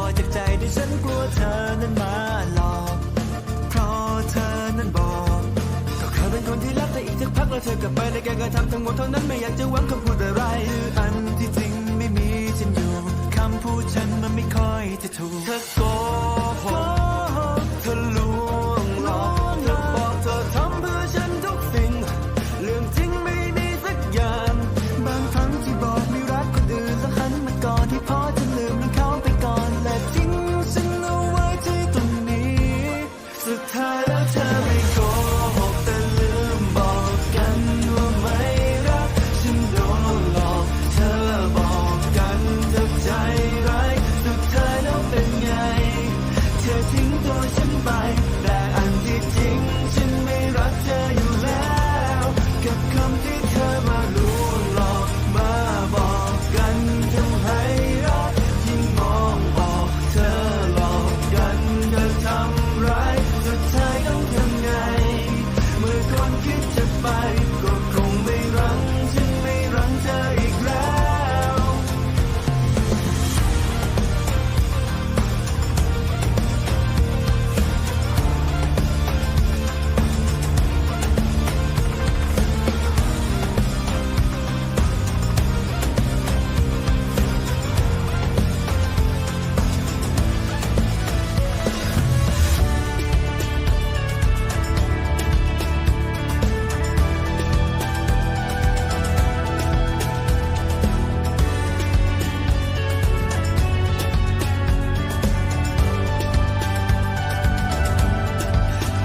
อจากใจที่ฉันกลัวเธอนั้นมาหลอกเพราะเธอนั้นบอกก็เคยเป็นคนที่รักแต่อีกสักพักแล้วเธอกลับไปในการกระทำทั้งหมดเท่านั้นไม่อยากจะหวังคำพูดอะไรคืออันที่จริงไม่มีฉันอยู่คำพูดฉันมันไม่ค่อยจะถูกเธอโกหกเธอลวงหลอกเธอบอกเธอทำเพื่อฉันทุกสิ่งเรื่องจริงไม่มีสักอย่างบางครั้งที่บอกไม่รักคนอื่นแล้วหันมาก่อนที่พอจะลืมเขาไปก่อนและทิ้งฉันเอาไว้ที่ตรงนี้สุดท้ายแล้วเธอไม่โกหกแต่ลืมบอกกันว่าไม่รักฉันโดนหลอกเธอบอกกันเธอใจร้ายสุดท้ายแล้วเป็นไงเธอทิ้งตัวฉันไปแต่อันที่จริงฉันไม่รักเธออยู่แล้วกับคำที่เธอมาลวงหลอกมาบอกกันทำให้รักยิ่งมองออกเธอหลอกกันเธอทำร้ายสุดท้ายต้องทำไงเมื่อคนคิดจะไปก็คงไม่รังฉันไม่รังเธออีกแล้ว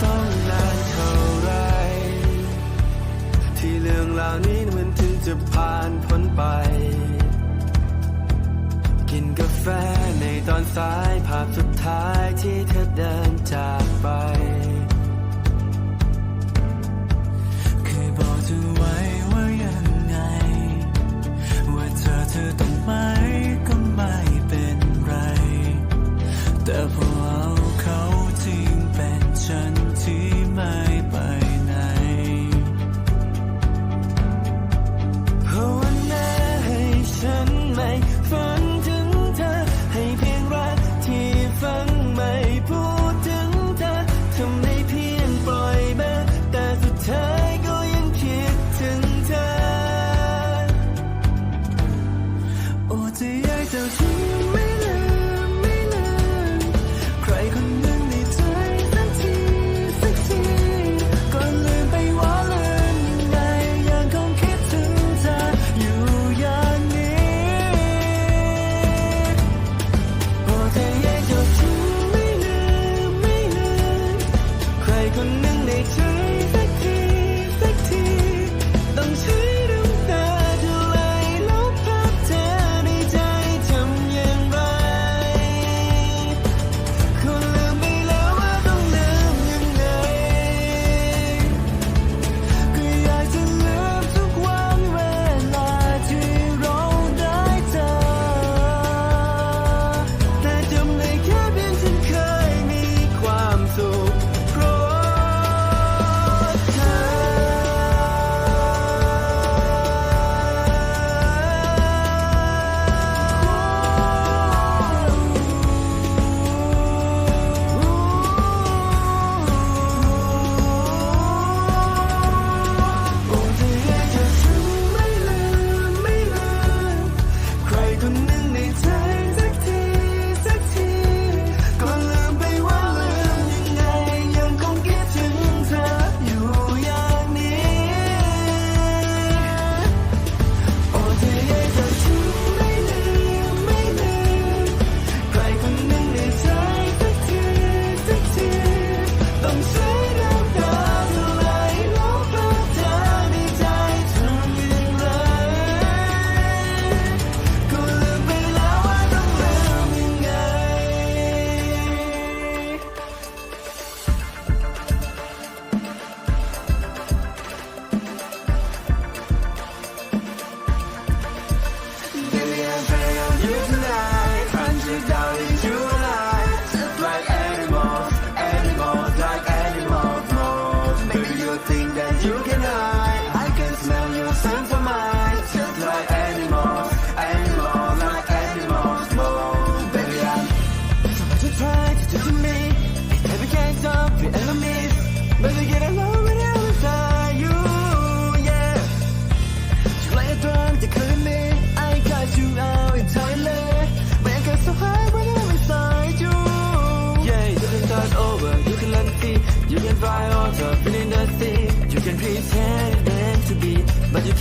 ต้องนานเท่าไรที่เรื่องราวนี้มันถึงจะผ่านพ้นไปกินกาแฟในตอนสายภาพสุดท้ายที่เธอเดินจากไปเคยบอกเธอไว้ว่ายังไงว่าเธอต้องไม่ก็ไม่เป็นไรแต่พอเอาเขาทิ้งเป็นฉันที่ไม่ไปไหนภาวนาให้ฉันไม่ฝันถึงเธอให้เพียงรักที่ฟังไม่พูดถึงเธอทำได้เพียงปล่อยมาแต่สุดท้ายก็ยังคิดถึงเธอโอ้จะอยากจะทิ้งไม่ลืมใครคนหนึ่งในใจสักที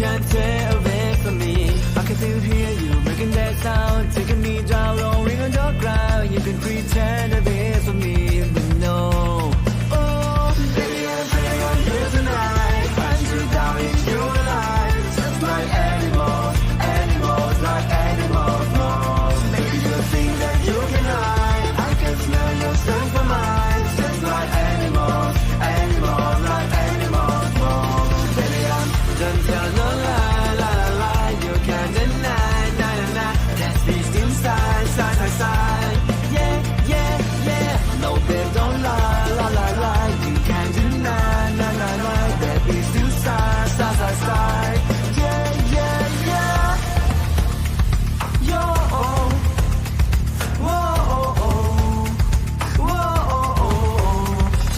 can't take away from me I can still hear you making that sound taking me down rolling on the ground you can pretend that it's for me but no oh baby I'm playing on you tonight find you down in your life just like animals animals like animals more maybe you think that you can hide I can smell your scent from mine just like animals animals like animals more baby I'm done telling no lie lie lie you can't deny nah nah nah that's beast inside side side side yeah yeah yeah no babe don't lie lie lie lie you can't deny nah nah nah that beast inside side side side yeah yeah yeah yo oh whoa oh oh whoa oh oh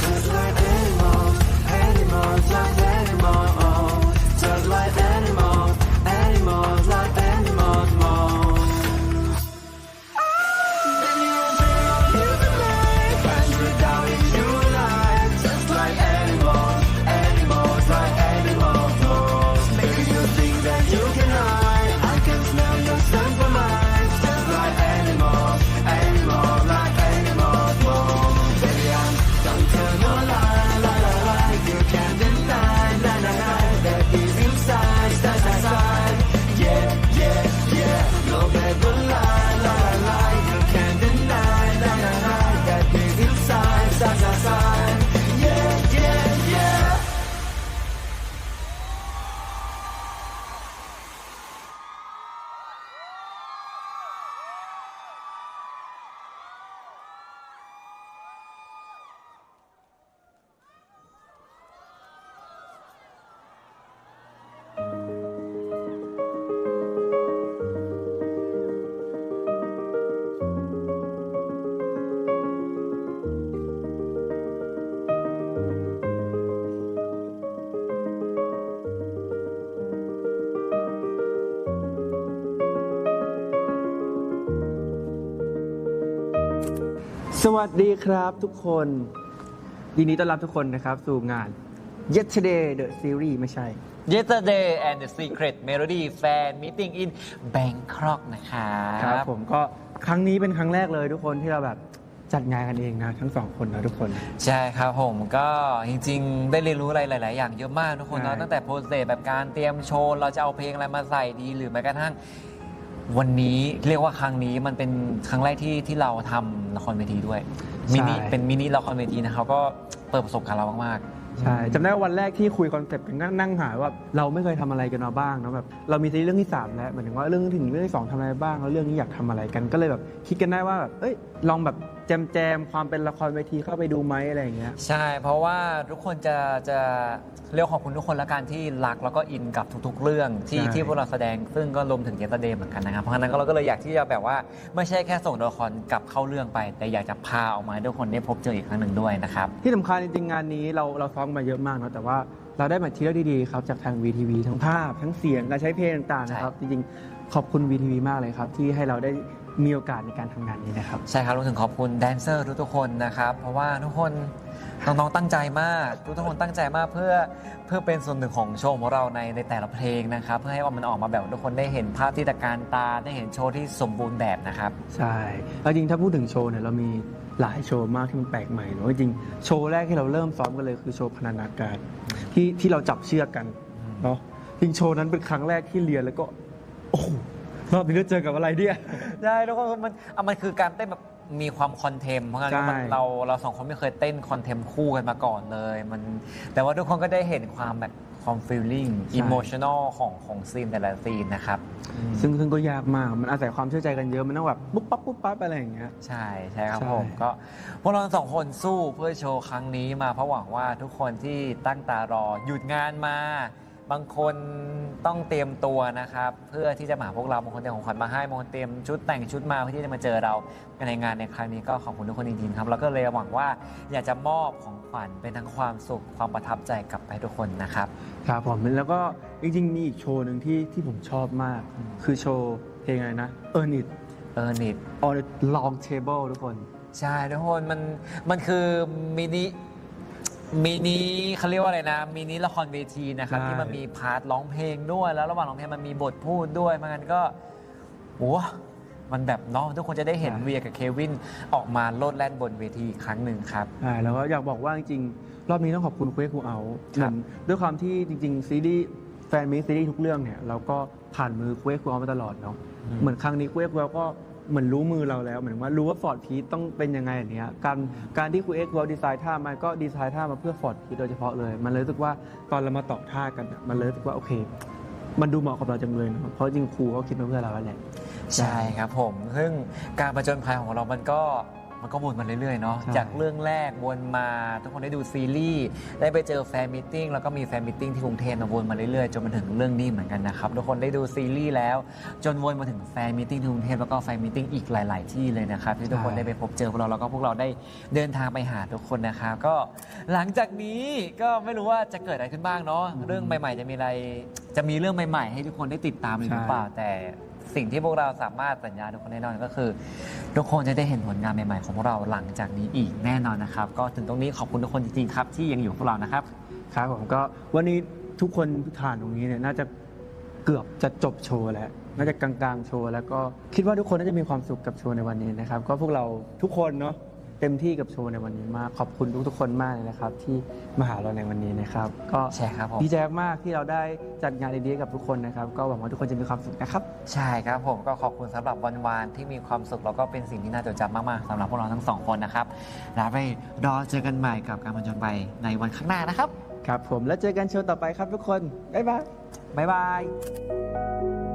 just like animals animals like animals just like animals animals like animals more baby I'm playing on you tonight find you down in your life just like animals animals like animals more maybe you think that you can hide I can smell your scent from mine just like animals animals like animals more baby I'm don't tell no lie lie lie lie you can't deny nah nah nah that is inside side side side yeah yeah yeah no baby lie lie lie lie you can't deny nah nah nah that is inside side side side yeah yeah yeah สวัสดีครับทุกคนยินดีต้อนรับทุกคนนะครับสู่งาน Yesterday The Series ไม่ใช่ Yesterday and the Secret Melody Fan Meeting in Bangkok นะครับ ครับผมก็ครั้งนี้เป็นครั้งแรกเลยทุกคนที่เราแบบจัดงานกันเองนะทั้งสองคนนะทุกคน ใช่ครับผมก็จริงๆ ได้เรียนรู้อะไรหลาย ๆ อย่างเยอะมากทุกคนเนาะ ใช่ ตั้งแต่โปรเซสแบบการเตรียมโชว์ เราจะเอาเพลงอะไรมาใส่ดีหรือแม้กระทั่งวันนี้เรียกว่าครั้งนี้มันเป็นครั้งแรกที่เราทำละครเวทีด้วยเป็นมินิละครเวทีนะครับก็เปิดประสบการณ์เรามากๆ ใช่จำได้ว่าวันแรกที่คุยคอนเซ็ปต์กันนั่งหาว่าเราไม่เคยทำอะไรกันมาบ้างเนาะแบบเรามีซีรีส์เรื่องที่ 3 แล้วหมายถึงว่าเรื่องถึงเรื่องที่ 2ทำอะไรบ้างแล้วเรื่องนี้อยากทำอะไรกันก็เลยแบบคิดกันได้ว่าแบบเอ้ยลองแบบแจมความเป็นละครเวทีเข้าไปดูไหมอะไรอย่างเงี้ย ใช่เพราะว่าทุกคนจะเรียกขอบคุณทุกคนละกันที่รักแล้วก็อินกับทุกๆ เรื่องที่ ใช่ ที่พวกเราแสดงซึ่งก็รวมถึงเยตเดย์เหมือนกันนะครับเพราะฉะนั้นเราก็เลยอยากที่จะแบบว่าไม่ใช่แค่ส่งตัวละครกลับเข้าเรื่องไป แต่อยากจะพาออกมาให้ทุกคนได้พบเจออีกครั้งหนึ่งด้วยนะครับ ที่สำคัญจริงๆงานนี้เราซ้อมมาเยอะมากเนาะแต่ว่าเราได้มาทีละดีๆครับจากทาง VTV ทั้งภาพทั้งเสียงการใช้เพลงต่างๆนะครับจริงๆขอบคุณ VTV มากเลยครับที่ให้เราได้มีโอกาสในการทำงานนี้นะครับ ใช่ครับรวมถึงขอบคุณแดนเซอร์ทุกๆคนนะครับเพราะว่าทุกคนน้องๆตั้งใจมากทุกคนตั้งใจมากเพื่อเป็นส่วนหนึ่งของโชว์ของเราในแต่ละเพลงนะครับเพื่อให้ว่ามันออกมาแบบทุกคนได้เห็นภาพที่ตะการตาได้เห็นโชว์ที่สมบูรณ์แบบนะครับ ใช่แล้วจริงถ้าพูดถึงโชว์เนี่ยเรามีหลายโชว์มากที่มันแปลกใหม่เนอะจริงๆโชว์แรกที่เราเริ่มซ้อมกันเลยคือโชว์พนันอากาศที่เราจับเชือกกันเนาะจริงโชว์นั้นเป็นครั้งแรกที่เรียนแล้วก็โอ้โหรอบนี้เราเจอกับอะไรเนี่ย ใช่แล้วก็มันคือการเต้นแบบมีความคอนเทมเพราะงั้น ใช่ เราสองคนไม่เคยเต้นคอนเทมคู่กันมาก่อนเลยแต่ว่าทุกคนก็ได้เห็นความแบบความฟีลลิ่งอิโมชันอลของซีนแต่ละซีนนะครับ ซึ่งก็ยากมากมันอาศัยความเชื่อใจกันเยอะมันต้องแบบปุ๊บปั๊บอะไรอย่างเงี้ย ใช่ครับ ใช่ ผมก็พวกเราสองคนสู้เพื่อโชว์ครั้งนี้มาเพราะหวังว่าทุกคนที่ตั้งตารอหยุดงานมา บางคนต้องเตรียมตัวนะครับเพื่อที่จะมาหาพวกเราบางคนเตรียมของขวัญมาให้บางคนเตรียมชุดแต่งชุดมาเพื่อที่จะมาเจอเราในงานในครั้งนี้ก็ขอบคุณทุกคนจริงๆครับแล้วก็เลยหวังว่าอยากจะมอบของขวัญเป็นทั้งความสุขความประทับใจกลับไปทุกคนนะครับ ครับผมแล้วก็จริงๆมีอีกโชว์หนึ่งที่ผมชอบมาก คือโชว์เพลงอะไรนะ Earn It นิด on the long table ทุกคน ใช่ทุกคนมันคือมินิ มินิเขาเรียกว่าอะไรนะมินิละครเวทีนะครับ ใช่ ที่มันมีพาร์ทร้องเพลงด้วยแล้วระหว่างร้องเพลงมันมีบทพูดด้วยมันก็โอ้มันแบบเนาะทุกคนจะได้เห็นเวียกับเควินออกมาโลดแล่นบนเวทีอีกครั้งหนึ่งครับ ใช่แล้วก็อยากบอกว่าจริงๆรอบนี้ต้องขอบคุณคุยคูเอา ครับ ด้วยความที่จริงๆซีรีส์แฟนมิตรซีรีส์ทุกเรื่องเนี่ยเราก็ผ่านมือคุยคูเอามาตลอดเนาะเหมือนครั้งนี้คุยคูเอาก็เหมือนรู้มือเราแล้วเหมือนว่ารู้ว่าฟอร์ดพีทต้องเป็นยังไงอย่างเนี้ยการที่คุยคูเอาดีไซน์ท่ามันก็ดีไซน์ท่ามาเพื่อฟอร์ดพีทโดยเฉพาะเลยมันเลยรู้สึกว่าตอนเรามาต่อท่ากันอะมันเลยรู้สึกว่าโอเค มันดูเหมาะกับเราจังเลยเนอะเพราะจริงครูเขาคิดมาเพื่อเราแล้วแหละ ใช่ครับผมซึ่งการประจนภัยของเรามันก็วนมาเรื่อยๆเนาะ ใช่ จากเรื่องแรกวนมาทุกคนได้ดูซีรีส์ได้ไปเจอแฟนมิทติ้งแล้วก็มีแฟนมิทติ้งที่กรุงเทพมาวนมาเรื่อยๆจนมาถึงเรื่องนี้เหมือนกันนะครับทุกคนได้ดูซีรีส์แล้วจนวนมาถึงแฟนมิทติ้งที่กรุงเทพแล้วก็แฟนมิทติ้งอีกหลาย ๆ ที่เลยนะครับที่ทุกคนได้ไปพบเจอพวกเราแล้วก็พวกเราได้เดินทางไปหาทุกคนนะครับก็หลังจากนี้ก็ไม่รู้ว่าจะเกิดอะไรขึ้นบ้างเนาะเรื่องใหม่ๆจะมีเรื่องใหม่ๆ ให้ทุกคนได้ติดตามหรือเปล่าแต่สิ่งที่พวกเราสามารถสัญญาทุกคนแน่นอนก็คือทุกคนจะได้เห็นผลงานใหม่ๆของพวกเราหลังจากนี้อีกแน่นอนนะครับก็ถึงตรงนี้ขอบคุณทุกคนจริงๆครับที่ยังอยู่กับพวกเรานะครับ ครับผมก็วันนี้ทุกคนผ่านตรงนี้เนี่ยน่าจะเกือบจะจบโชว์แล้วน่าจะกลางๆโชว์แล้วก็คิดว่าทุกคนน่าจะมีความสุขกับโชว์ในวันนี้นะครับก็พวกเราทุกคนเนาะเต็มที่กับโชว์ในวันนี้มากขอบคุณทุกๆคนมากเลยนะครับที่มาหาเราในวันนี้นะครับก็ ใช่ครับผม ดีใจมากๆที่เราได้จัดงานดีๆกับทุกคนนะครับก็หวังว่าทุกคนจะมีความสุขนะครับ ใช่ครับผมก็ขอบคุณสำหรับวันวานที่มีความสุขแล้วก็เป็นสิ่งที่น่าจดจำมากๆสำหรับพวกเราทั้งสองคนนะครับแล้วไปรอเจอกันใหม่กับการผจญภัยในวันข้างหน้านะครับ ครับผมแล้วเจอกันโชว์ต่อไปครับทุกคนบ๊ายบาย บ๊ายบาย